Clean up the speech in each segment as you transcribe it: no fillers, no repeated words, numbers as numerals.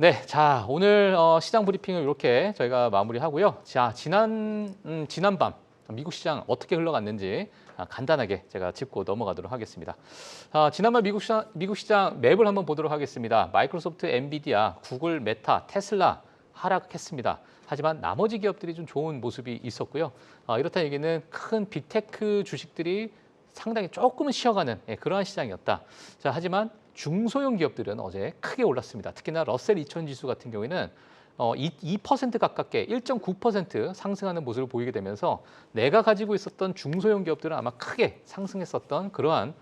네, 자 오늘 시장 브리핑을 이렇게 저희가 마무리하고요. 자 지난밤 미국 시장 어떻게 흘러갔는지 간단하게 제가 짚고 넘어가도록 하겠습니다. 지난밤 미국 시장 맵을 한번 보도록 하겠습니다. 마이크로소프트, 엔비디아, 구글, 메타, 테슬라 하락했습니다. 하지만 나머지 기업들이 좀 좋은 모습이 있었고요. 이렇다는 얘기는 큰 빅테크 주식들이 상당히 조금은 쉬어가는 그러한 시장이었다. 자, 하지만 중소형 기업들은 어제 크게 올랐습니다. 특히나 러셀 2000 지수 같은 경우에는 2% 가깝게 1.9% 상승하는 모습을 보이게 되면서 내가 가지고 있었던 중소형 기업들은 아마 크게 상승했었던 그러한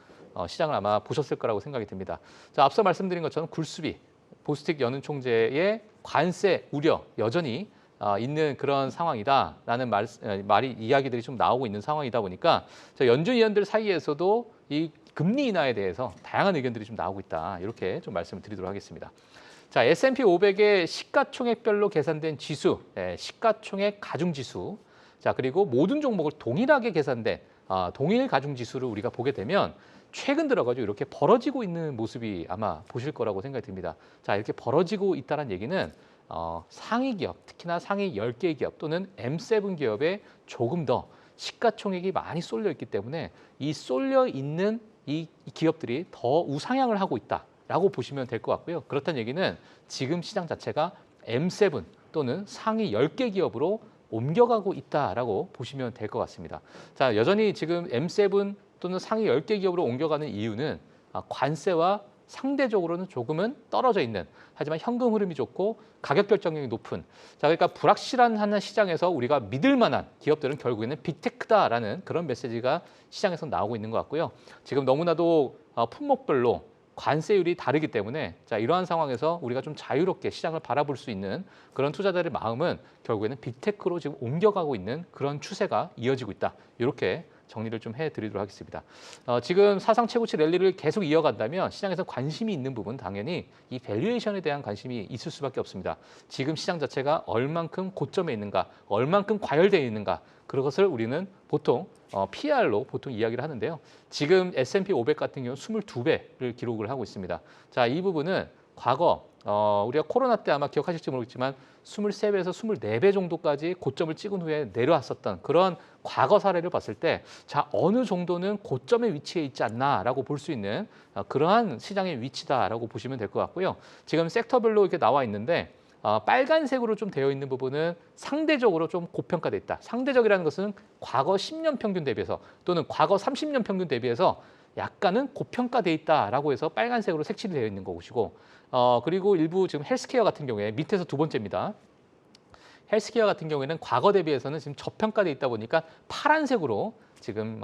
시장을 아마 보셨을 거라고 생각이 듭니다. 자, 앞서 말씀드린 것처럼 굴수비, 보스틱 연은 총재의 관세 우려 여전히 있는 그런 상황이다라는 이야기들이 좀 나오고 있는 상황이다 보니까 연준 위원들 사이에서도 이 금리 인하에 대해서 다양한 의견들이 좀 나오고 있다. 이렇게 좀 말씀을 드리도록 하겠습니다. 자, S&P 500의 시가총액별로 계산된 지수, 시가총액 가중지수, 자 그리고 모든 종목을 동일하게 계산된 동일 가중지수를 우리가 보게 되면 최근 들어가지고 이렇게 벌어지고 있는 모습이 아마 보실 거라고 생각이 듭니다. 자, 이렇게 벌어지고 있다는 얘기는 상위 기업, 특히나 상위 10개 기업 또는 M7 기업에 조금 더 시가총액이 많이 쏠려 있기 때문에 이 쏠려 있는 이 기업들이 더 우상향을 하고 있다라고 보시면 될 것 같고요. 그렇다는 얘기는 지금 시장 자체가 M7 또는 상위 10개 기업으로 옮겨가고 있다라고 보시면 될 것 같습니다. 자, 여전히 지금 M7 또는 상위 10개 기업으로 옮겨가는 이유는 관세와 상대적으로는 조금은 떨어져 있는, 하지만 현금 흐름이 좋고 가격 결정력이 높은, 자 그러니까 불확실한 하는 시장에서 우리가 믿을 만한 기업들은 결국에는 빅테크다라는 그런 메시지가 시장에서 나오고 있는 것 같고요. 지금 너무나도 품목별로 관세율이 다르기 때문에 자 이러한 상황에서 우리가 좀 자유롭게 시장을 바라볼 수 있는 그런 투자자들의 마음은 결국에는 빅테크로 지금 옮겨가고 있는 그런 추세가 이어지고 있다. 이렇게 정리를 좀 해드리도록 하겠습니다. 지금 사상 최고치 랠리를 계속 이어간다면 시장에서 관심이 있는 부분 당연히 이 밸류에이션에 대한 관심이 있을 수밖에 없습니다. 지금 시장 자체가 얼만큼 고점에 있는가, 얼만큼 과열되어 있는가, 그것을 우리는 보통 PR로 보통 이야기를 하는데요. 지금 S&P 500 같은 경우 22배를 기록을 하고 있습니다. 자, 이 부분은 과거 우리가 코로나 때 아마 기억하실지 모르겠지만 23배에서 24배 정도까지 고점을 찍은 후에 내려왔었던 그런 과거 사례를 봤을 때 자 어느 정도는 고점에 위치해 있지 않나라고 볼 수 있는 그러한 시장의 위치다라고 보시면 될 것 같고요. 지금 섹터별로 이렇게 나와 있는데 빨간색으로 좀 되어 있는 부분은 상대적으로 좀 고평가돼 있다. 상대적이라는 것은 과거 10년 평균 대비해서 또는 과거 30년 평균 대비해서 약간은 고평가돼 있다라고 해서 빨간색으로 색칠이 되어 있는 것이고 그리고 일부 지금 헬스케어 같은 경우에 밑에서 두 번째입니다. 헬스케어 같은 경우에는 과거 대비해서는 지금 저평가돼 있다 보니까 파란색으로 지금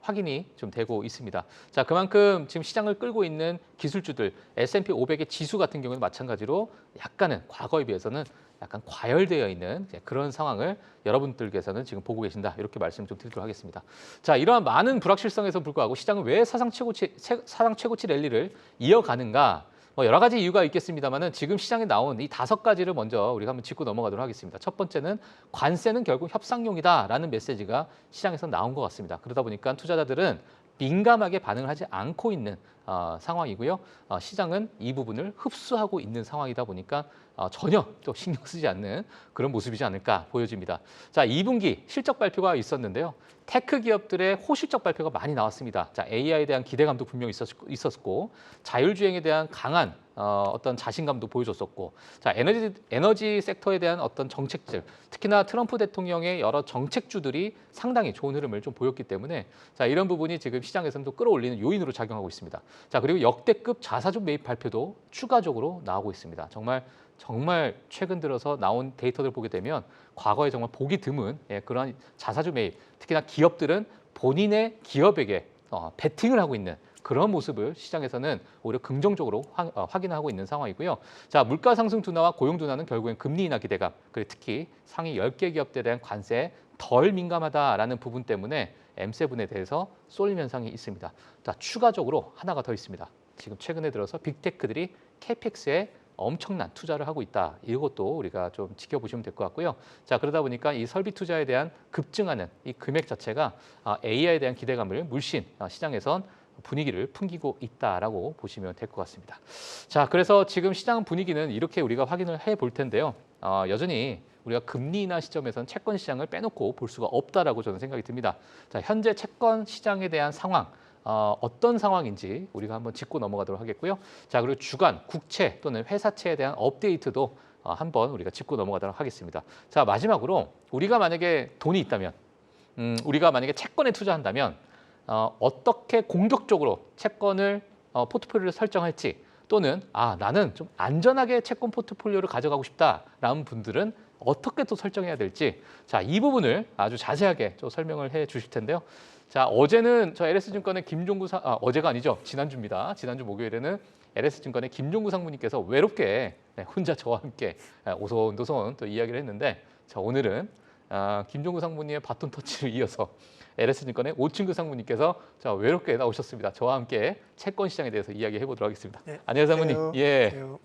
확인이 좀 되고 있습니다. 자, 그만큼 지금 시장을 끌고 있는 기술주들 S&P 500의 지수 같은 경우는 마찬가지로 약간은 과거에 비해서는 약간 과열되어 있는 그런 상황을 여러분들께서는 지금 보고 계신다. 이렇게 말씀 좀 드리도록 하겠습니다. 자, 이러한 많은 불확실성에도 불구하고 시장은 왜 사상 최고치 랠리를 이어가는가? 여러 가지 이유가 있겠습니다만은 지금 시장에 나온 이 5가지를 먼저 우리가 한번 짚고 넘어가도록 하겠습니다. 첫 번째는 관세는 결국 협상용이다라는 메시지가 시장에서 나온 것 같습니다. 그러다 보니까 투자자들은 민감하게 반응을 하지 않고 있는 상황이고요. 시장은 이 부분을 흡수하고 있는 상황이다 보니까 전혀 또 신경 쓰지 않는 그런 모습이지 않을까 보여집니다. 자, 2분기 실적 발표가 있었는데요. 테크 기업들의 호실적 발표가 많이 나왔습니다. 자, AI에 대한 기대감도 분명히 있었고 자율주행에 대한 강한 어떤 자신감도 보여줬었고, 자 에너지 섹터에 대한 어떤 정책들, 특히나 트럼프 대통령의 여러 정책주들이 상당히 좋은 흐름을 좀 보였기 때문에 자 이런 부분이 지금 시장에서는 또 끌어올리는 요인으로 작용하고 있습니다. 자 그리고 역대급 자사주 매입 발표도 추가적으로 나오고 있습니다. 정말 최근 들어서 나온 데이터들 보게 되면 과거에 정말 보기 드문 그런 자사주 매입, 특히나 기업들은 본인의 기업에게 베팅을 하고 있는 그런 모습을 시장에서는 오히려 긍정적으로 확인하고 있는 상황이고요. 자, 물가 상승 둔화와 고용 둔화는 결국엔 금리 인하 기대감, 그리고 특히 상위 10개 기업들에 대한 관세에 덜 민감하다라는 부분 때문에 M7에 대해서 쏠림 현상이 있습니다. 자, 추가적으로 하나가 더 있습니다. 지금 최근에 들어서 빅테크들이 캐펙스에 엄청난 투자를 하고 있다. 이것도 우리가 좀 지켜보시면 될 것 같고요. 자, 그러다 보니까 이 설비 투자에 대한 급증하는 이 금액 자체가 AI에 대한 기대감을 물씬 시장에선 분위기를 풍기고 있다라고 보시면 될 것 같습니다. 자, 그래서 지금 시장 분위기는 이렇게 우리가 확인을 해 볼 텐데요. 여전히 우리가 금리 인하 시점에서는 채권 시장을 빼놓고 볼 수가 없다라고 저는 생각이 듭니다. 자, 현재 채권 시장에 대한 상황, 어떤 상황인지 우리가 한번 짚고 넘어가도록 하겠고요. 자, 그리고 주간, 국채 또는 회사채에 대한 업데이트도 한번 우리가 짚고 넘어가도록 하겠습니다. 자, 마지막으로 우리가 만약에 돈이 있다면, 우리가 만약에 채권에 투자한다면 어떻게 공격적으로 채권을 포트폴리오를 설정할지 또는 나는 좀 안전하게 채권 포트폴리오를 가져가고 싶다라는 분들은 어떻게 또 설정해야 될지 자, 이 부분을 아주 자세하게 좀 설명을 해 주실 텐데요. 자, 어제는 저 LS증권의 어제가 아니죠. 지난주입니다. 지난주 목요일에는 LS증권의 김종구 상무님께서 외롭게 혼자 저와 함께 오손도손 또 이야기를 했는데 자, 오늘은 김종구 상무님의 바톤 터치를 이어서 LS증권의 오춘규 상무님께서 자, 외롭게 나오셨습니다. 저와 함께 채권 시장에 대해서 이야기해 보도록 하겠습니다. 네, 안녕하세요, 상무님. 예. 안녕하세요.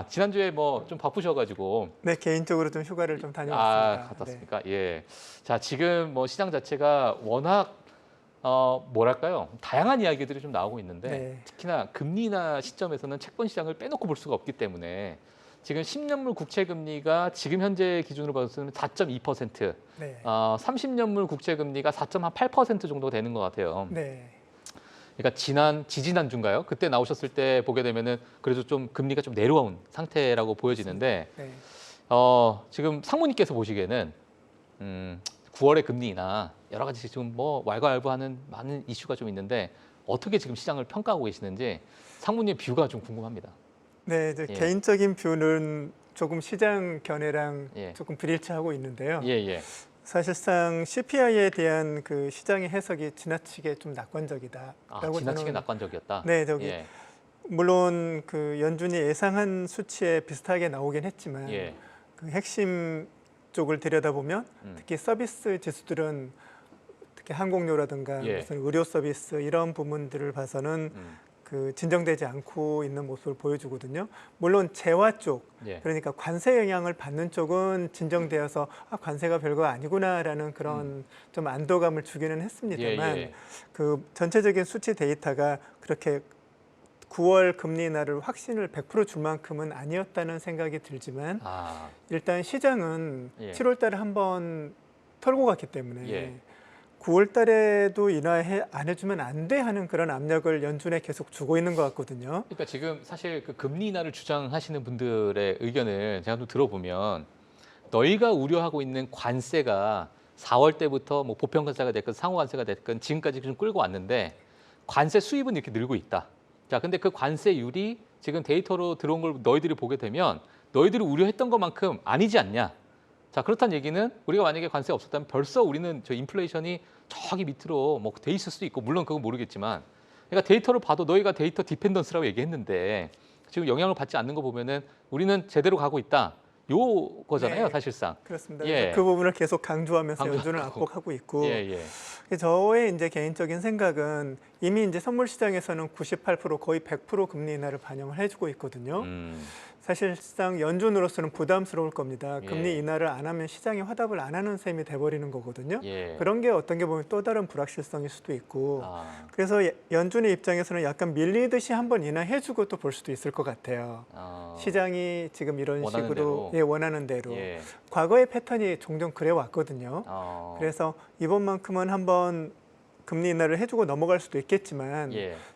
지난주에 뭐 좀 바쁘셔가지고 네, 개인적으로 좀 휴가를 좀 다녀왔습니다. 갔다 왔습니까? 네. 예. 자, 지금 뭐 시장 자체가 워낙 뭐랄까요? 다양한 이야기들이 좀 나오고 있는데 네. 특히나 금리 인하 시점에서는 채권 시장을 빼놓고 볼 수가 없기 때문에 지금 10년물 국채 금리가 지금 현재 기준으로 봐서는 4.2%, 네. 30년물 국채 금리가 4.8% 정도 되는 것 같아요. 네. 그러니까 지지난주인가요? 그때 나오셨을 때 보게 되면은 그래도 좀 금리가 좀 내려온 상태라고 보여지는데 네. 지금 상무님께서 보시기에는 9월의 금리 인하 여러 가지 지금 뭐 왈가왈부하는 많은 이슈가 좀 있는데 어떻게 지금 시장을 평가하고 계시는지 상무님의 뷰가 좀 궁금합니다. 네, 이제 예. 개인적인 뷰는 조금 시장 견해랑 예. 조금 불일치하고 있는데요. 예. 사실상 CPI에 대한 그 시장의 해석이 지나치게 좀 낙관적이다라고 지나치게 저는, 낙관적이었다. 네, 예. 물론 그 연준이 예상한 수치에 비슷하게 나오긴 했지만 예. 그 핵심 쪽을 들여다보면 특히 서비스 지수들은 특히 항공료라든가 예. 무슨 의료 서비스 이런 부분들을 봐서는 그 진정되지 않고 있는 모습을 보여주거든요. 물론 재화 쪽, 예. 그러니까 관세 영향을 받는 쪽은 진정되어서 관세가 별거 아니구나라는 그런 좀 안도감을 주기는 했습니다만 예. 그 전체적인 수치 데이터가 그렇게 9월 금리 인하를 확신을 100% 줄 만큼은 아니었다는 생각이 들지만 일단 시장은 예. 7월 달에 한번 털고 갔기 때문에 예. 9월 달에도 인하해 안 해주면 안 돼 하는 그런 압력을 연준에 계속 주고 있는 것 같거든요. 그러니까 지금 사실 그 금리 인하를 주장하시는 분들의 의견을 제가 좀 들어보면 너희가 우려하고 있는 관세가 4월 때부터 뭐 보편 관세가 됐건 상호 관세가 됐건 지금까지 좀 끌고 왔는데 관세 수입은 이렇게 늘고 있다. 자, 근데 그 관세율이 지금 데이터로 들어온 걸 너희들이 보게 되면 너희들이 우려했던 것만큼 아니지 않냐. 자, 그렇다는 얘기는 우리가 만약에 관세가 없었다면 벌써 우리는 저 인플레이션이 저기 밑으로 뭐 돼 있을 수도 있고 물론 그건 모르겠지만 그러니까 데이터를 봐도 너희가 데이터 디펜던스라고 얘기했는데 지금 영향을 받지 않는 거 보면은 우리는 제대로 가고 있다. 요 거잖아요, 네, 사실상. 그렇습니다. 예. 그 부분을 계속 강조하면서 연준을 압박하고 있고 예. 저의 이제 개인적인 생각은 이미 이제 선물 시장에서는 98% 거의 100% 금리 인하를 반영을 해주고 있거든요. 사실상 연준으로서는 부담스러울 겁니다. 금리 인하를 안 하면 시장이 화답을 안 하는 셈이 돼버리는 거거든요. 그런 게 어떤 게 보면 또 다른 불확실성일 수도 있고 그래서 연준의 입장에서는 약간 밀리듯이 한번 인하해주고 또 볼 수도 있을 것 같아요. 시장이 지금 이런 원하는 식으로 대로. 원하는 대로. 과거의 패턴이 종종 그래 왔거든요. 그래서 이번만큼은 한번 금리 인하를 해주고 넘어갈 수도 있겠지만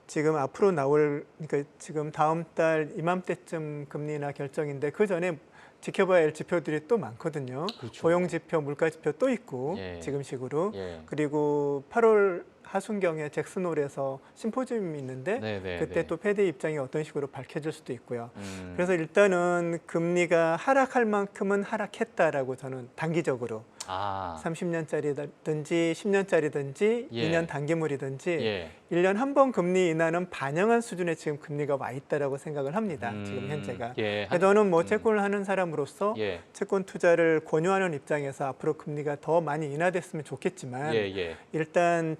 지금 앞으로 그러니까 지금 다음 달 이맘때쯤 금리 인하 결정인데 그 전에 지켜봐야 할 지표들이 또 많거든요. 그렇죠. 고용 지표, 물가 지표 또 있고 지금 식으로 그리고 8월 하순경에 잭슨홀에서 심포지움이 있는데 그때 또 패드 입장이 어떤 식으로 밝혀질 수도 있고요. 그래서 일단은 금리가 하락할 만큼은 하락했다라고 저는 단기적으로 30년짜리든지 10년짜리든지 2년 단기물이든지 1년 한 번 금리 인하는 반영한 수준의 지금 금리가 와 있다라고 생각을 합니다. 지금 현재가. 저는 뭐 채권을 하는 사람으로서 채권 투자를 권유하는 입장에서 앞으로 금리가 더 많이 인하됐으면 좋겠지만 일단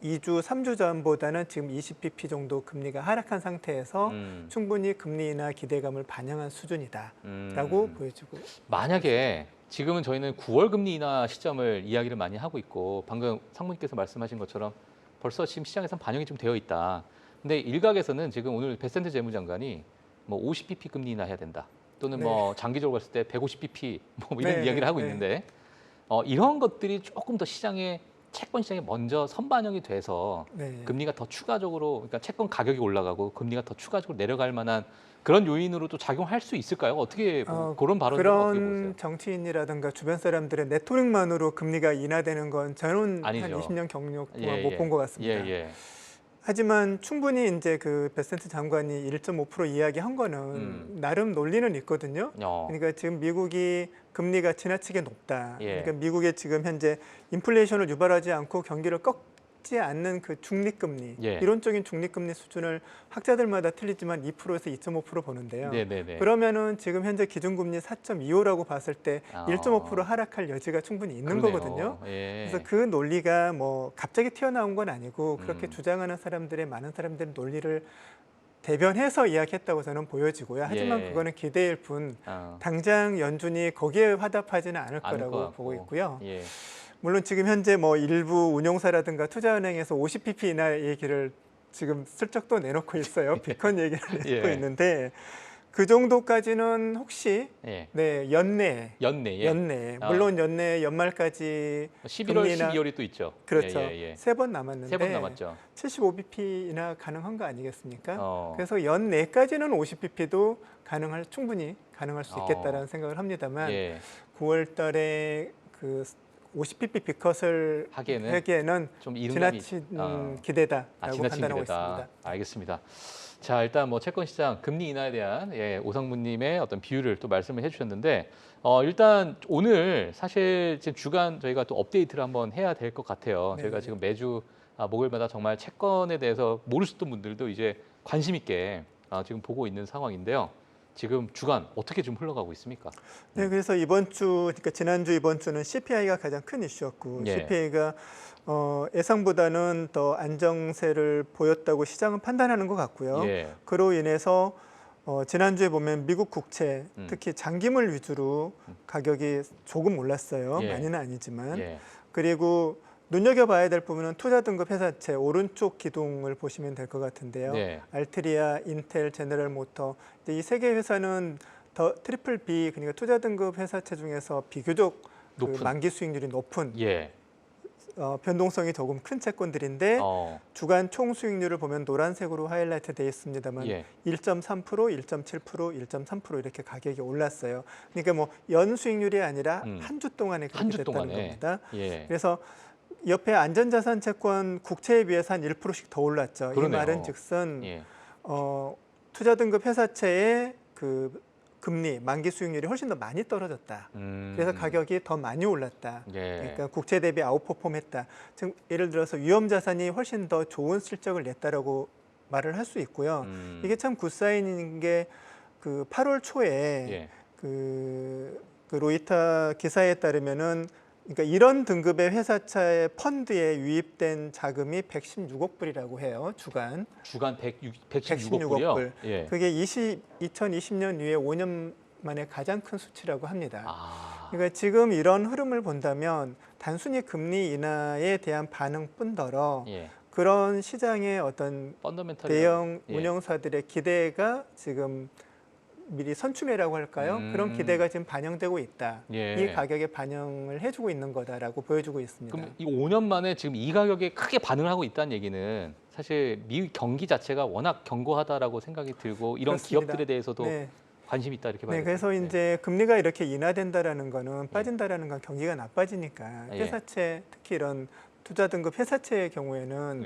2주, 3주 전보다는 지금 20bp 정도 금리가 하락한 상태에서 충분히 금리 인하 기대감을 반영한 수준이다라고 보여지고. 만약에 지금은 저희는 9월 금리 인하 시점을 이야기를 많이 하고 있고 방금 상무님께서 말씀하신 것처럼 벌써 지금 시장에선 반영이 좀 되어 있다. 근데 일각에서는 지금 오늘 베센트 재무장관이 뭐 50bp 금리 인하해야 된다. 또는 뭐 장기적으로 봤을 때 150bp 뭐 이런 이야기를 하고 있는데 이런 것들이 조금 더 시장에 채권 시장에 먼저 선반영이 돼서 금리가 더 추가적으로 그러니까 채권 가격이 올라가고 금리가 더 추가적으로 내려갈 만한 그런 요인으로도 작용할 수 있을까요? 어떻게 그런 발언을 어떻게 보세요? 그런 정치인이라든가 주변 사람들의 네트워크만으로 금리가 인하되는 건 저는 아니죠. 한 20년 경력 동안 못 본 것 같습니다. 예. 하지만 충분히 이제 그 베센트 장관이 1.5% 이야기한 거는 나름 논리는 있거든요. 그러니까 지금 미국이 금리가 지나치게 높다. 그러니까 미국의 지금 현재 인플레이션을 유발하지 않고 경기를 꺾지 않는 그 중립금리, 이론적인 중립금리 수준을 학자들마다 틀리지만 2%에서 2.5% 보는데요. 그러면은 지금 현재 기준금리 4.25라고 봤을 때 1.5% 하락할 여지가 충분히 있는 거거든요. 그래서 그 논리가 뭐 갑자기 튀어나온 건 아니고 그렇게 주장하는 사람들의 많은 사람들의 논리를 대변해서 이야기했다고 저는 보여지고요. 하지만 그거는 기대일 뿐 당장 연준이 거기에 화답하지는 않을 거라고 보고 있고요. 물론 지금 현재 뭐 일부 운용사라든가 투자은행에서 50bp 인하 얘기를 지금 슬쩍 또 내놓고 있어요. 비컨 얘기를 내놓고 있는데 그 정도까지는 혹시 연내. 물론 연내 연말까지 11월, 12월이 또 있죠. 그렇죠. 3번 남았는데 3번 남았죠. 75bp 인하 가능한 거 아니겠습니까? 그래서 연내까지는 50bp도 충분히 가능할 수 있겠다라는 생각을 합니다만 9월 달에 그 50bp 비컷을 하기에는 좀 지나친 기대다라고 판단하고 있습니다. 알겠습니다. 자, 일단 뭐 채권 시장 금리 인하에 대한 오상무님의 어떤 비유를 또 말씀을 해주셨는데 일단 오늘 사실 지금 주간 저희가 또 업데이트를 한번 해야 될 것 같아요. 저희가 지금 매주 목요일마다 정말 채권에 대해서 모르셨던 분들도 이제 관심 있게 지금 보고 있는 상황인데요. 지금 주간 어떻게 좀 흘러가고 있습니까? 네, 그래서 이번 주, 그러니까 지난주 이번 주는 CPI가 가장 큰 이슈였고 CPI가 예상보다는 더 안정세를 보였다고 시장은 판단하는 것 같고요. 그로 인해서 지난주에 보면 미국 국채, 특히 장기물 위주로 가격이 조금 올랐어요. 많이는 아니지만. 그리고 눈여겨봐야 될 부분은 투자 등급 회사채 오른쪽 기둥을 보시면 될 것 같은데요. 알트리아, 인텔, 제너럴 모터 이 세 개 회사는 더 트리플 B 그러니까 투자 등급 회사채 중에서 비교적 그 만기 수익률이 높은 변동성이 조금 큰 채권들인데 주간 총 수익률을 보면 노란색으로 하이라이트 되어 있습니다만 1.3%, 1.7%, 1.3% 이렇게 가격이 올랐어요. 그러니까 뭐 연 수익률이 아니라 한 주 동안에 그렇게 됐다는 겁니다. 그래서 옆에 안전자산 채권 국채에 비해서 한 1%씩 더 올랐죠. 이 말은 즉슨 투자 등급 회사채의 그 금리, 만기 수익률이 훨씬 더 많이 떨어졌다. 그래서 가격이 더 많이 올랐다. 그러니까 국채 대비 아웃퍼폼했다. 지금 예를 들어서 위험자산이 훨씬 더 좋은 실적을 냈다라고 말을 할 수 있고요. 이게 참 굿사인인 게 그 8월 초에 그 로이터 기사에 따르면은 그러니까 이런 등급의 회사차의 펀드에 유입된 자금이 116억 불이라고 해요. 주간 116억 불. 그게 2020년 이후에 5년 만에 가장 큰 수치라고 합니다. 그러니까 지금 이런 흐름을 본다면 단순히 금리 인하에 대한 반응뿐더러 그런 시장의 어떤 대형 운영사들의 기대가 지금 미리 선추매라고 할까요? 그런 기대가 지금 반영되고 있다. 이 가격에 반영을 해주고 있는 거다라고 보여주고 있습니다. 그럼 이 5년 만에 지금 이 가격에 크게 반응을 하고 있다는 얘기는 사실 미 경기 자체가 워낙 견고하다라고 생각이 들고 이런 그렇습니다. 기업들에 대해서도 관심이 있다 이렇게 봐야 되죠. 그래서 이제 금리가 이렇게 인하된다라는 거는 빠진다라는 건 경기가 나빠지니까 회사채 특히 이런 투자 등급 회사채의 경우에는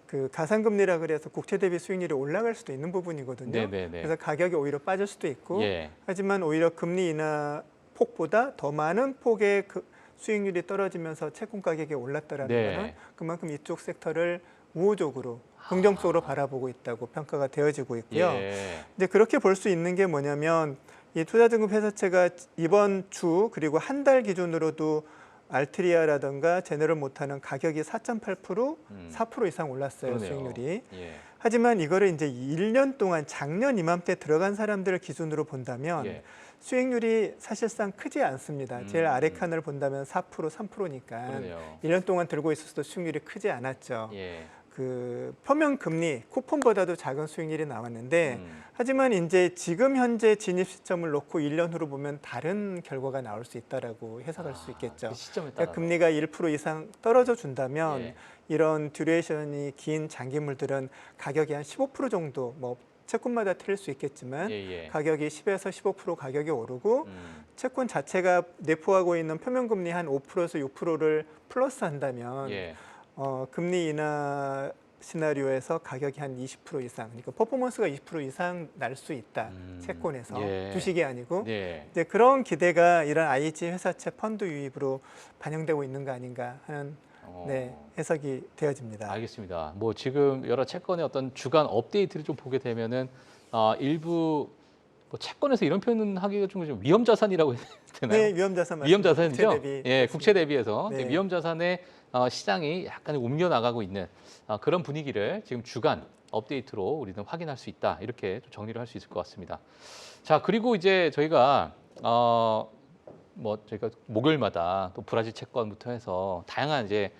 그 가상금리라 그래서 국채 대비 수익률이 올라갈 수도 있는 부분이거든요. 그래서 가격이 오히려 빠질 수도 있고 하지만 오히려 금리 인하 폭보다 더 많은 폭의 그 수익률이 떨어지면서 채권 가격이 올랐다라는 것은 그만큼 이쪽 섹터를 우호적으로 긍정적으로 바라보고 있다고 평가가 되어지고 있고요. 이제 그렇게 볼 수 있는 게 뭐냐면 이 투자 등급 회사채가 이번 주 그리고 한 달 기준으로도 알트리아라든가 제너럴 모터는 가격이 4.8%, 4% 이상 올랐어요. 수익률이. 하지만 이거를 이제 1년 동안 작년 이맘때 들어간 사람들을 기준으로 본다면 수익률이 사실상 크지 않습니다. 제일 아래 칸을 본다면 4%, 3%니까 1년 동안 들고 있었어도 수익률이 크지 않았죠. 그 표면 금리 쿠폰보다도 작은 수익률이 나왔는데 하지만 이제 지금 현재 진입 시점을 놓고 1년 후로 보면 다른 결과가 나올 수 있다라고 해석할 수 있겠죠. 그 시점에 그러니까 금리가 1% 이상 떨어져 준다면 예. 이런 듀레이션이 긴 장기물들은 가격이 한 15% 정도 뭐 채권마다 틀릴 수 있겠지만 가격이 10에서 15% 가격이 오르고 채권 자체가 내포하고 있는 표면금리 한 5%에서 6%를 플러스한다면 금리 인하 시나리오에서 가격이 한 20% 이상, 그러니까 퍼포먼스가 20% 이상 날 수 있다. 채권에서 주식이 아니고 이제 그런 기대가 이런 IG 회사채 펀드 유입으로 반영되고 있는 거 아닌가 하는 해석이 되어집니다. 알겠습니다. 뭐 지금 여러 채권의 어떤 주간 업데이트를 좀 보게 되면은 일부 뭐 채권에서 이런 표현은 하기가 좀 위험 자산이라고 해야 되나요? 네, 위험 자산 맞습니다. 위험 자산이죠. 국채 대비, 예, 국채 대비해서 네. 위험 자산의 시장이 약간 옮겨 나가고 있는 그런 분위기를 지금 주간 업데이트로 우리는 확인할 수 있다. 이렇게 좀 정리를 할 수 있을 것 같습니다. 자, 그리고 이제 저희가 저희가 목요일마다 또 브라질 채권부터 해서 다양한 이제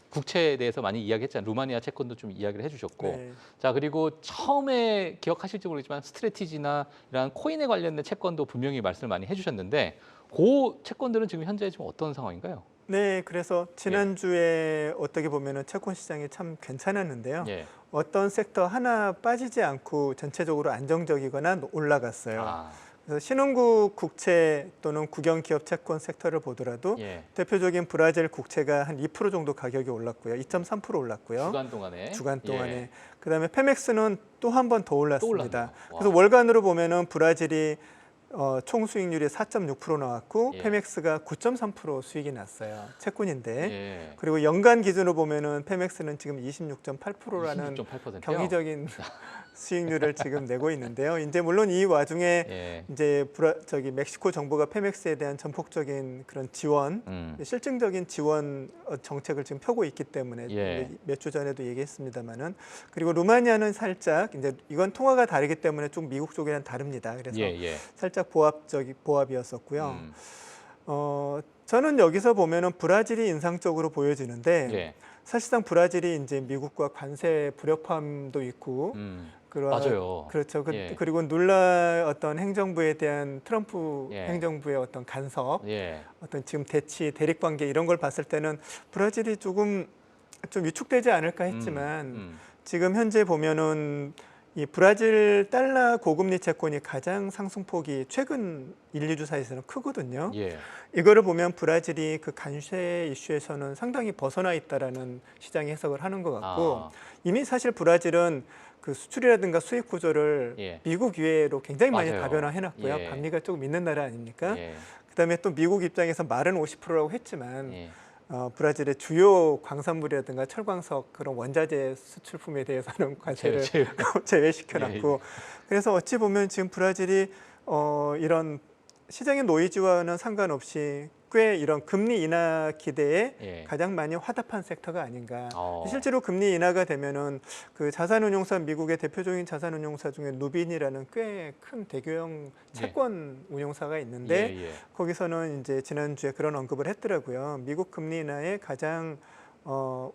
국채에 대해서 많이 이야기했잖아요. 루마니아 채권도 좀 이야기를 해주셨고, 자 그리고 처음에 기억하실지 모르겠지만 스트레티지나 이런 코인에 관련된 채권도 분명히 말씀을 많이 해주셨는데, 그 채권들은 지금 현재 지금 어떤 상황인가요? 네, 그래서 지난주에 어떻게 보면은 채권 시장이 참 괜찮았는데요. 어떤 섹터 하나 빠지지 않고 전체적으로 안정적이거나 올라갔어요. 그래서 신흥국 국채 또는 국영 기업 채권 섹터를 보더라도 대표적인 브라질 국채가 한 2% 정도 가격이 올랐고요. 2.3% 올랐고요. 주간 동안에. 그다음에 페맥스는 또 한 번 더 올랐습니다. 그래서 월간으로 보면은 브라질이 총 수익률이 4.6% 나왔고 페맥스가 9.3% 수익이 났어요. 채권인데. 그리고 연간 기준으로 보면은 페맥스는 지금 26.8%라는 경이적인 수익률을 지금 내고 있는데요. 이제 물론 이 와중에 이제 멕시코 정부가 페맥스에 대한 전폭적인 그런 지원, 실증적인 지원 정책을 지금 펴고 있기 때문에 몇 주 전에도 얘기했습니다만은, 그리고 루마니아는 살짝 이제 이건 통화가 다르기 때문에 좀 미국 쪽이랑 다릅니다. 그래서 살짝 보합이었었고요. 저는 여기서 보면은 브라질이 인상적으로 보여지는데 사실상 브라질이 이제 미국과 관세 불협화음도 있고 맞아요. 그렇죠. 그리고 룰라 어떤 행정부에 대한 트럼프 행정부의 어떤 간섭, 어떤 지금 대립 관계 이런 걸 봤을 때는 브라질이 조금 좀 위축되지 않을까 했지만 지금 현재 보면은 이 브라질 달러 고금리 채권이 가장 상승폭이 최근 1, 2주 사이에서는 크거든요. 이거를 보면 브라질이 그 관세 이슈에서는 상당히 벗어나 있다라는 시장의 해석을 하는 것 같고, 이미 사실 브라질은 그 수출이라든가 수입 구조를 미국 이외로 굉장히 많이 다변화해 놨고요. 반미가 조금 있는 나라 아닙니까? 그다음에 또 미국 입장에서 말은 50%라고 했지만 브라질의 주요 광산물이라든가 철광석 그런 원자재 수출품에 대해서는 관세를 제외시켜놨고, 그래서 어찌 보면 지금 브라질이 이런 시장의 노이즈와는 상관없이 꽤 이런 금리 인하 기대에 가장 많이 화답한 섹터가 아닌가. 실제로 금리 인하가 되면은 그 자산운용사, 미국의 대표적인 자산운용사 중에 누빈이라는 꽤 큰 대규형 채권 운용사가 있는데 거기서는 이제 지난주에 그런 언급을 했더라고요. 미국 금리 인하에 가장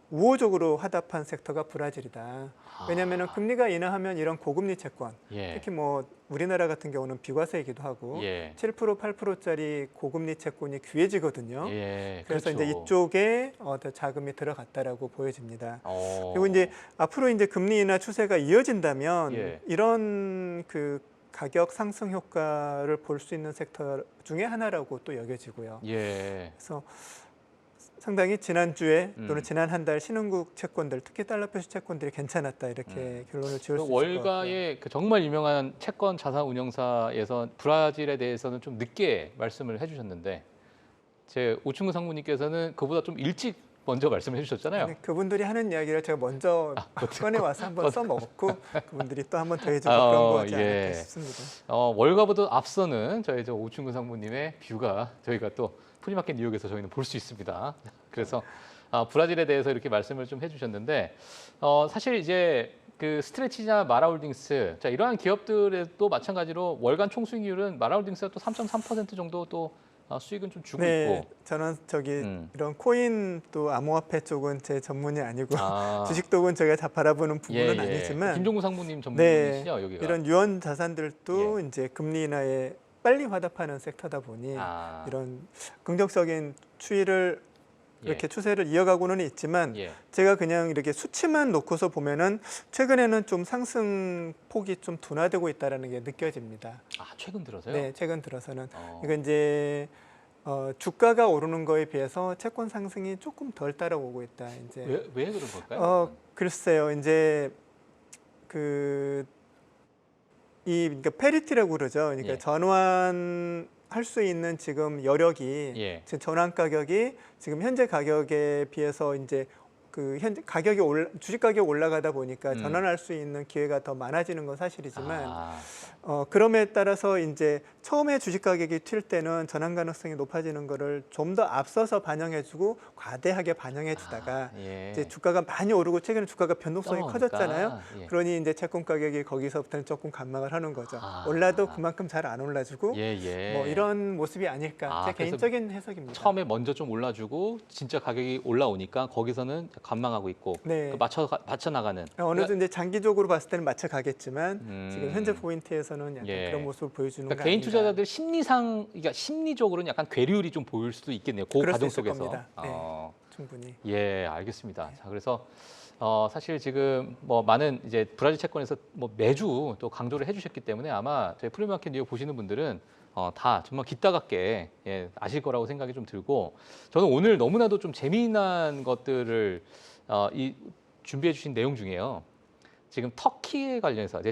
우호적으로 화답한 섹터가 브라질이다. 왜냐하면 금리가 인하하면 이런 고금리 채권, 특히 뭐 우리나라 같은 경우는 비과세이기도 하고 7%, 8%짜리 고금리 채권이 귀해지거든요. 그래서 이제 이쪽에 더 자금이 들어갔다라고 보여집니다. 그리고 이제 앞으로 이제 금리 인하 추세가 이어진다면 이런 그 가격 상승 효과를 볼 수 있는 섹터 중에 하나라고 또 여겨지고요. 그래서 상당히 지난주에 또는 지난 한 달 신흥국 채권들, 특히 달러 표시 채권들이 괜찮았다 이렇게 결론을 지을 수 있을 것 같고요. 월가의 그 정말 유명한 채권 자산 운용사에서 브라질에 대해서는 좀 늦게 말씀을 해주셨는데, 제 오충구 상무님께서는 그보다 좀 일찍 먼저 말씀해 주셨잖아요. 아니, 그분들이 하는 이야기를 제가 먼저 꺼내와서 한번 써먹고 그분들이 또 한 번 더 해주고 그런 거지 않을까 싶습니다. 월가보다 앞서는 저희 오충구 상무님의 뷰가 저희가 또 프리마켓 뉴욕에서 저희는 볼 수 있습니다. 그래서 브라질에 대해서 이렇게 말씀을 좀 해주셨는데, 사실 이제 그 스트레치나 마라홀딩스, 이러한 기업들도 마찬가지로 월간 총수익률은 마라홀딩스가 또 3.3% 정도 또 수익은 좀 주고 네, 있고. 저는 이런 코인 또 암호화폐 쪽은 제 전문이 아니고 아. 주식 쪽은 제가 다 바라보는 부분은 예, 예. 아니지만 김종구 상무님 전문이시죠, 네, 여기가. 이런 유언 자산들도 이제 금리 인하에 빨리 화답하는 섹터다 보니 이런 긍정적인 추이를 이렇게 추세를 이어가고는 있지만 제가 그냥 이렇게 수치만 놓고서 보면은 최근에는 좀 상승 폭이 좀 둔화되고 있다는 게 느껴집니다. 아, 최근 들어서요? 네, 최근 들어서는 이건 이제 주가가 오르는 거에 비해서 채권 상승이 조금 덜 따라오고 있다. 이제 왜 그런 걸까요? 글쎄요, 이제 그러니까 페리티라고 그러죠. 그러니까 전환할 수 있는 지금 여력이 지금 전환 가격이 지금 현재 가격에 비해서 이제 현재 가격이 주식 가격이 올라가다 보니까 전환할 수 있는 기회가 더 많아지는 건 사실이지만 그럼에 따라서 이제 처음에 주식 가격이 튈 때는 전환 가능성이 높아지는 거를 좀 더 앞서서 반영해주고 과대하게 반영해주다가 이제 주가가 많이 오르고 최근에 주가가 변동성이 커졌잖아요. 그러니 이제 채권 가격이 거기서부터는 조금 감막을 하는 거죠. 올라도 그만큼 잘 안 올라주고 뭐 이런 모습이 아닐까 제 개인적인 해석입니다. 처음에 먼저 좀 올라주고 진짜 가격이 올라오니까 거기서는 관망하고 있고 맞춰 나가는. 어느 정도 이제 장기적으로 봤을 때는 맞춰 가겠지만 지금 현재 포인트에서는 약간 그런 모습을 보여주는 거 개인 투자자들 그러니까 심리적으로는 약간 괴리율이 좀 보일 수도 있겠네요. 그 과정 속에서. 네, 충분히. 예, 알겠습니다. 자, 그래서 사실 지금 뭐 많은 이제 브라질 채권에서 뭐 매주 또 강조를 해주셨기 때문에 아마 저희 프리마켓 뉴욕 보시는 분들은 다 정말 기따갑게 아실 거라고 생각이 좀 들고, 저는 오늘 너무나도 좀 재미난 것들을 준비해 주신 내용 중에요. 지금 터키에 관련해서 이제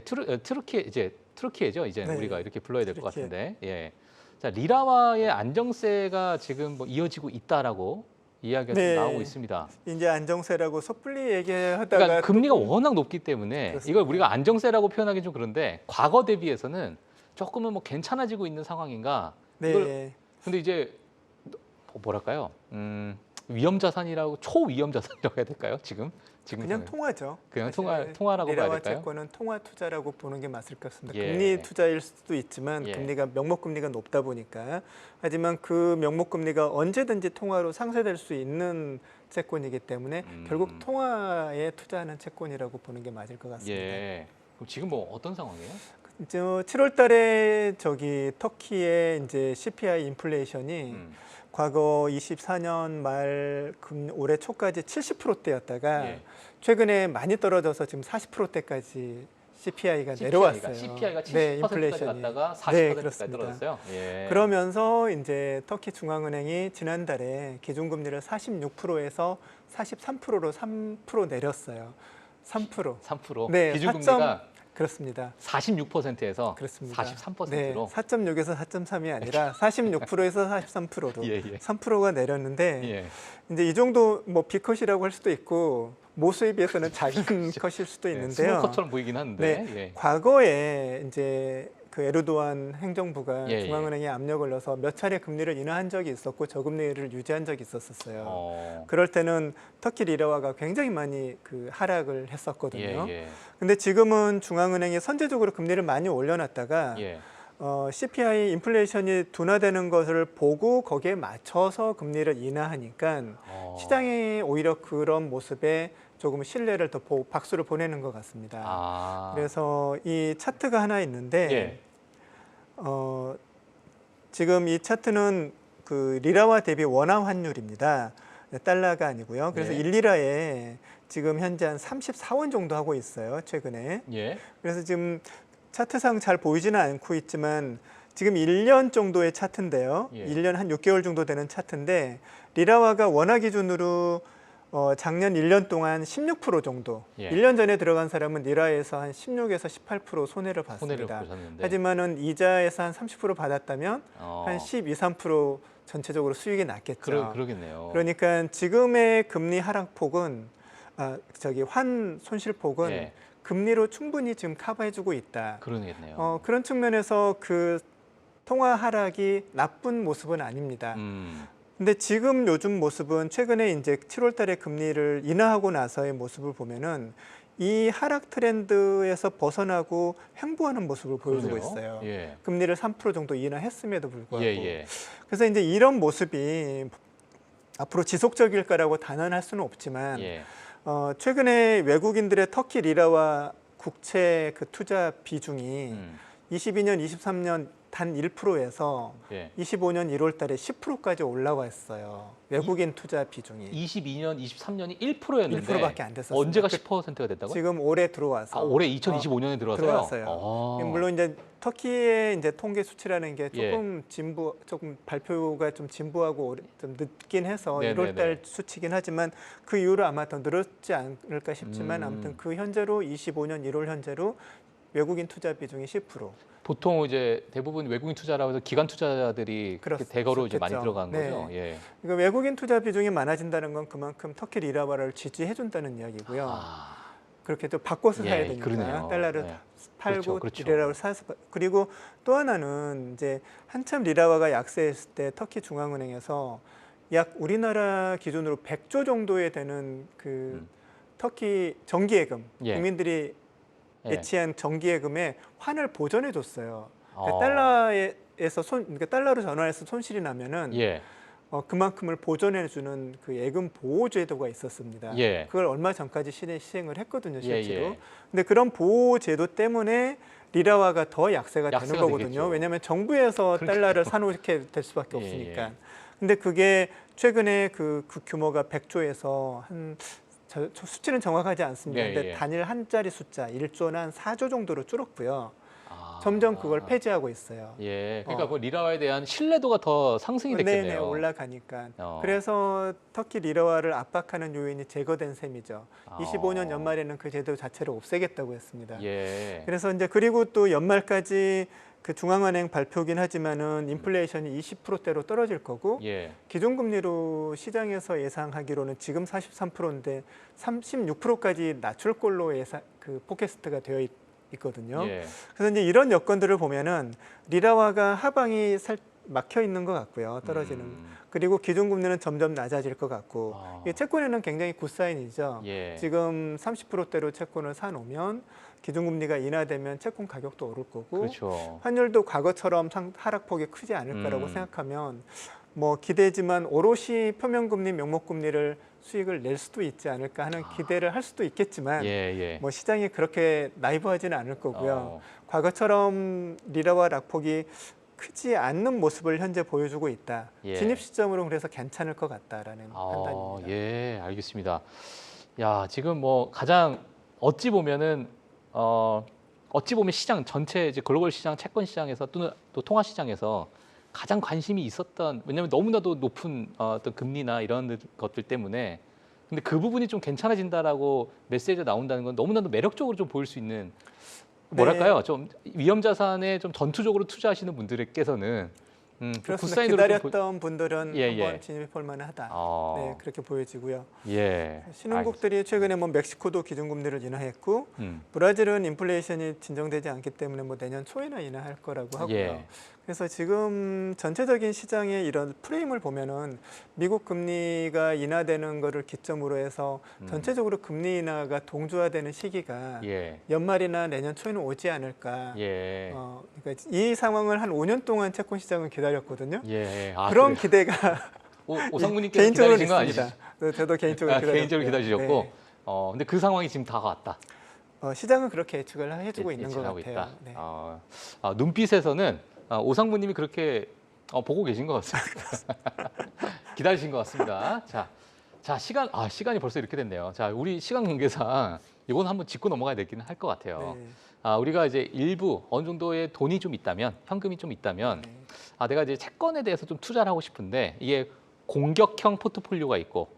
트르키예죠. 이제 우리가 이렇게 불러야 될 것 같은데. 자, 리라와의 안정세가 지금 뭐 이어지고 있다라고 이야기가 좀 나오고 있습니다. 이제 안정세라고 섣불리 얘기하다가 그러니까 금리가 워낙 높기 때문에 이걸 우리가 안정세라고 표현하기 좀 그런데 과거 대비해서는 조금은 뭐 괜찮아지고 있는 상황인가? 근데 이제 뭐랄까요? 위험 자산이라고 초위험 자산이라고 해야 될까요? 지금 그냥 통화죠. 그냥 통화라고 봐야 될까요? 채권은 통화 투자라고 보는 게 맞을 것 같습니다. 금리 투자일 수도 있지만 금리가 명목 금리가 높다 보니까 하지만 그 명목 금리가 언제든지 통화로 상쇄될 수 있는 채권이기 때문에 결국 통화에 투자하는 채권이라고 보는 게 맞을 것 같습니다. 그럼 지금 뭐 어떤 상황이에요? 7월달에 터키의 이제 CPI 인플레이션이 과거 24년 말 올해 초까지 70%대였다가 최근에 많이 떨어져서 지금 40%대까지 CPI가 내려왔어요. CPI가 70%까지 갔다가 40%까지 떨어졌어요. 그러면서 이제 터키 중앙은행이 지난달에 기준금리를 46%에서 43%로 3% 내렸어요. 3%. 네, 기준금리가 그렇습니다. 46%에서 43%로. 네, 4.6에서 4.3이 아니라 46%에서 43%로 3%가 내렸는데 이제 이 정도 뭐 B컷이라고 할 수도 있고 모수에 비해서는 작은 컷일 수도 있는데요. 스몰컷처럼 보이긴 한데. 과거에 이제 그 에르도안 행정부가 중앙은행에 압력을 넣어서 몇 차례 금리를 인하한 적이 있었고 저금리를 유지한 적이 있었어요. 그럴 때는 터키 리라화가 굉장히 많이 하락을 했었거든요. 근데 지금은 중앙은행이 선제적으로 금리를 많이 올려놨다가 CPI 인플레이션이 둔화되는 것을 보고 거기에 맞춰서 금리를 인하하니까 시장이 오히려 그런 모습에 조금 신뢰를 더 박수를 보내는 것 같습니다. 그래서 이 차트가 하나 있는데 지금 이 차트는 그 리라화 대비 원화 환율입니다. 달러가 아니고요. 그래서 1리라에 지금 현재 한 34원 정도 하고 있어요. 최근에. 그래서 지금 차트상 잘 보이지는 않고 있지만 지금 1년 정도의 차트인데요. 1년 한 6개월 정도 되는 차트인데 리라화가 원화 기준으로 작년 1년 동안 16% 정도, 1년 전에 들어간 사람은 리라에서 한 16에서 18% 손해를 봤습니다. 하지만은 이자에서 한 30% 받았다면 한 12, 3% 전체적으로 수익이 났겠죠. 그러겠네요. 그러니까 지금의 금리 하락폭은 환 손실폭은 금리로 충분히 지금 커버해주고 있다. 그러겠네요. 그런 측면에서 그 통화 하락이 나쁜 모습은 아닙니다. 근데 지금 요즘 모습은 최근에 이제 7월 달에 금리를 인하하고 나서의 모습을 보면은 이 하락 트렌드에서 벗어나고 횡보하는 모습을 보여주고 그러네요. 있어요. 예. 금리를 3% 정도 인하했음에도 불구하고. 예. 그래서 이제 이런 모습이 앞으로 지속적일 거라고 단언할 수는 없지만 예. 최근에 외국인들의 터키 리라와 국채 그 투자 비중이 22년, 23년 단 1%에서 25년 1월 달에 10%까지 올라왔어요. 외국인 투자 비중이. 22년, 23년이 1%였는데 1%밖에 안 됐었어요. 언제가 10%가 됐다고요? 지금 올해 들어와서. 올해 2025년에 들어왔어요. 물론 이제 터키의 이제 통계 수치라는 게 조금 조금 발표가 좀 진부하고 좀 늦긴 해서 1월 달 수치긴 하지만 그 이후로 아마 더 늘었지 않을까 싶지만 아무튼 그 현재로 25년 1월 현재로 외국인 투자 비중이 10%. 보통 이제 대부분 외국인 투자라고 해서 기관 투자자들이 대거로 이제 많이 들어간 거죠. 예. 그러니까 외국인 투자 비중이 많아진다는 건 그만큼 터키 리라화를 지지해 준다는 이야기고요. 그렇게 또 바꿔서 사야 되니까 그러네요. 달러를 팔고 리라를 사서 그리고 또 하나는 이제 한참 리라화가 약세했을 때 터키 중앙은행에서 약 우리나라 기준으로 100조 정도에 되는 그 터키 정기예금 국민들이 예치한 정기예금에 환을 보전해 줬어요. 그러니까 그러니까 달러로 전환해서 손실이 나면은 그만큼을 보전해 주는 그 예금 보호 제도가 있었습니다. 그걸 얼마 전까지 시행을 했거든요, 실제로. 근데 그런 보호 제도 때문에 리라화가 더 약세가 되는 거거든요. 되겠죠. 왜냐하면 정부에서 달러를 사놓게 될 수밖에 없으니까. 근데 그게 최근에 그 규모가 100조에서 한 수치는 정확하지 않습니다. 근데 단일 한자리 숫자 1조나 한 4조 정도로 줄었고요. 점점 그걸 폐지하고 있어요. 그러니까 그 리라화에 대한 신뢰도가 더 상승이 됐겠네요. 네네, 올라가니까. 그래서 터키 리라화를 압박하는 요인이 제거된 셈이죠. 25년 연말에는 그 제도 자체를 없애겠다고 했습니다. 그래서 이제 그리고 또 연말까지 그 중앙은행 발표긴 하지만은 인플레이션이 20%대로 떨어질 거고 기준금리로 시장에서 예상하기로는 지금 43%인데 36%까지 낮출 걸로 그 포캐스트가 되어 있거든요. 그래서 이제 이런 여건들을 보면은 리라화가 하방이 막혀 있는 것 같고요. 떨어지는. 그리고 기준금리는 점점 낮아질 것 같고 채권에는 굉장히 굿사인이죠. 지금 30%대로 채권을 사놓으면 기준금리가 인하되면 채권 가격도 오를 거고 환율도 과거처럼 하락폭이 크지 않을 거라고 생각하면 뭐 기대지만 오롯이 표면금리, 명목금리를 수익을 낼 수도 있지 않을까 하는 기대를 할 수도 있겠지만 뭐 시장이 그렇게 나이브하지는 않을 거고요. 과거처럼 리라화 낙폭이 크지 않는 모습을 현재 보여주고 있다. 진입 시점으로 그래서 괜찮을 것 같다라는 판단입니다. 알겠습니다. 야, 지금 뭐 가장 어찌 보면 시장 전체 이제 글로벌 시장, 채권 시장에서 또 통화 시장에서 가장 관심이 있었던, 왜냐하면 너무나도 높은 어떤 금리나 이런 것들 때문에, 근데 그 부분이 좀 괜찮아진다라고 메시지가 나온다는 건 너무나도 매력적으로 좀 보일 수 있는, 뭐랄까요, 좀 위험 자산에 좀 전투적으로 투자하시는 분들께서는 그렇습니다. 기다렸던 분들은 한번 진입해볼 만하다. 그렇게 보여지고요. 신흥국들이 최근에 뭐 멕시코도 기준금리를 인하했고 브라질은 인플레이션이 진정되지 않기 때문에 뭐 내년 초에나 인하할 거라고 하고요. 그래서 지금 전체적인 시장의 이런 프레임을 보면은 미국 금리가 인하되는 거를 기점으로 해서 전체적으로 금리 인하가 동조화되는 시기가 연말이나 내년 초에는 오지 않을까. 그러니까 이 상황을 한 5년 동안 채권 시장은 기다렸거든요. 그런 기대가 오상무님께서 개인적으로 기다리신 거 있습니다. 저도 개인적으로 개인적으로 기다리셨고, 근데 그 상황이 지금 다가왔다. 시장은 그렇게 예측을 해주고 있는 것 같아요. 눈빛에서는 오상무님이 그렇게 보고 계신 것 같습니다. 기다리신 것 같습니다. 자, 시간이 벌써 이렇게 됐네요. 자, 우리 시간 관계상 이건 한번 짚고 넘어가야 되긴 할 것 같아요. 우리가 이제 일부 어느 정도의 돈이 좀 있다면, 현금이 좀 있다면, 내가 이제 채권에 대해서 좀 투자를 하고 싶은데 이게 공격형 포트폴리오가 있고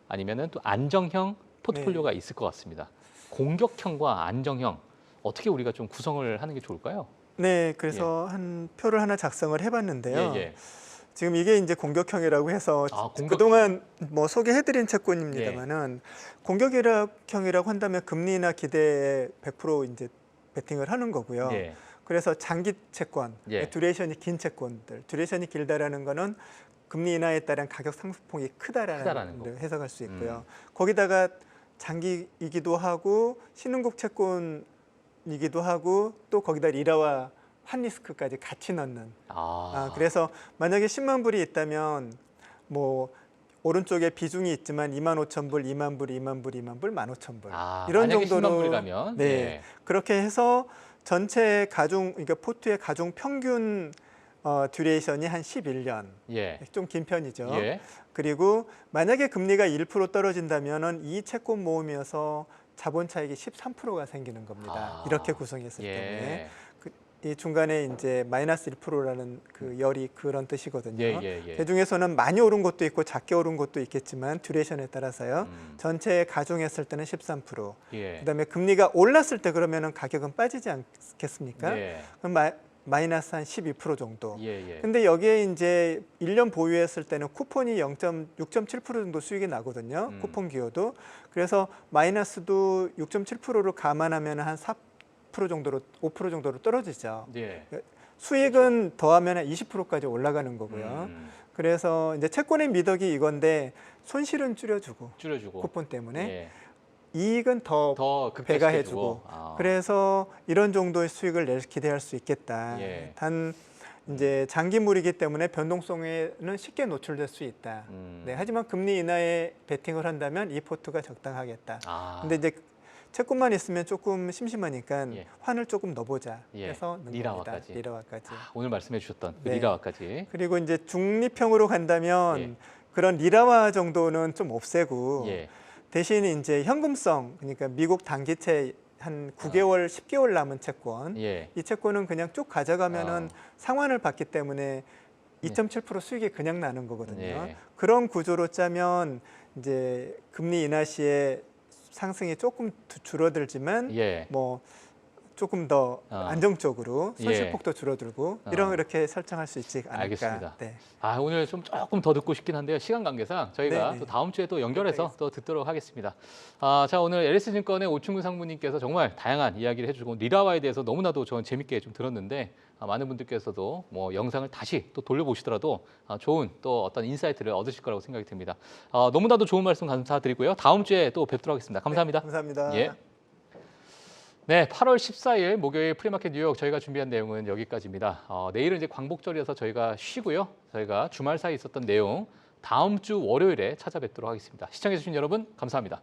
아니면은 또 안정형 포트폴리오가 있을 것 같습니다. 공격형과 안정형 어떻게 우리가 좀 구성을 하는 게 좋을까요? 그래서 한 표를 하나 작성을 해봤는데요. 지금 이게 이제 공격형이라고 해서 그동안 뭐 소개해드린 채권입니다만은 공격형이라고 한다면 금리나 기대에 100% 이제 베팅을 하는 거고요. 그래서 장기 채권, 듀레이션이 긴 채권들, 듀레이션이 길다라는 거는 금리 인하에 따른 가격 상승폭이 크다라는 걸 해석할 수 있고요. 거기다가 장기이기도 하고 신흥국 채권이기도 하고 또 거기다 리라와 환 리스크까지 같이 넣는. 그래서 만약에 10만 불이 있다면 뭐 오른쪽에 비중이 있지만 25,000불, 2만 불, 2만 불, 2만 불, 15,000불 이런 정도로 10만 불이라면 네, 예. 그렇게 해서 전체 가중 그러니까 포트의 가중 평균 듀레이션이 한 11년, 예. 좀 긴 편이죠. 예. 그리고 만약에 금리가 1% 떨어진다면은 이 채권 모음이어서 자본 차익이 13%가 생기는 겁니다. 이렇게 구성했을 때문에. 이 중간에 이제 마이너스 1%라는 그 열이 그런 뜻이거든요. 그 중에서는 많이 오른 것도 있고 작게 오른 것도 있겠지만 듀레이션에 따라서요. 전체 가중했을 때는 13%. 그다음에 금리가 올랐을 때 그러면은 가격은 빠지지 않겠습니까? 그럼 마이너스 한 12% 정도. 근데 여기에 이제 1년 보유했을 때는 쿠폰이 6.7% 정도 수익이 나거든요. 쿠폰 기여도. 그래서 마이너스도 6.7%를 감안하면 한 4% 정도로 5% 정도로 떨어지죠. 수익은 더하면 20%까지 올라가는 거고요. 그래서 이제 채권의 미덕이 이건데 손실은 줄여주고 쿠폰 때문에 이익은 더 배가해주고 그래서 이런 정도의 수익을 기대할 수 있겠다. 단 이제 장기물이기 때문에 변동성에는 쉽게 노출될 수 있다. 하지만 금리 인하에 베팅을 한다면 이 포트가 적당하겠다. 근데 이제 채권만 있으면 조금 심심하니까 환을 조금 넣어보자 해서 넣은 리라화까지. 겁니다. 리라화까지. 오늘 말씀해 주셨던 그 리라화까지. 그리고 이제 중립형으로 간다면 그런 리라화 정도는 좀 없애고 대신 이제 현금성, 그러니까 미국 단기채 한 9개월, 10개월 남은 채권, 이 채권은 그냥 쭉 가져가면은 상환을 받기 때문에 2.7% 수익이 그냥 나는 거거든요. 그런 구조로 짜면 이제 금리 인하 시에 상승이 조금 줄어들지만 뭐 조금 더 안정적으로 손실폭도 줄어들고 이렇게 설정할 수 있지 않을까. 알겠습니다. 오늘 좀 조금 더 듣고 싶긴 한데요. 시간 관계상 저희가 또 다음 주에 또 연결해서 또 듣도록 하겠습니다. 자, 오늘 LS증권의 오충구 상무님께서 정말 다양한 이야기를 해주고 리라화에 대해서 너무나도 저는 재밌게 좀 들었는데 많은 분들께서도 뭐 영상을 다시 또 돌려보시더라도 좋은 또 어떤 인사이트를 얻으실 거라고 생각이 듭니다. 너무나도 좋은 말씀 감사드리고요. 다음 주에 또 뵙도록 하겠습니다. 감사합니다. 감사합니다. 네, 8월 14일 목요일 프리마켓 뉴욕 저희가 준비한 내용은 여기까지입니다. 내일은 이제 광복절이어서 저희가 쉬고요. 저희가 주말 사이에 있었던 내용 다음 주 월요일에 찾아뵙도록 하겠습니다. 시청해주신 여러분 감사합니다.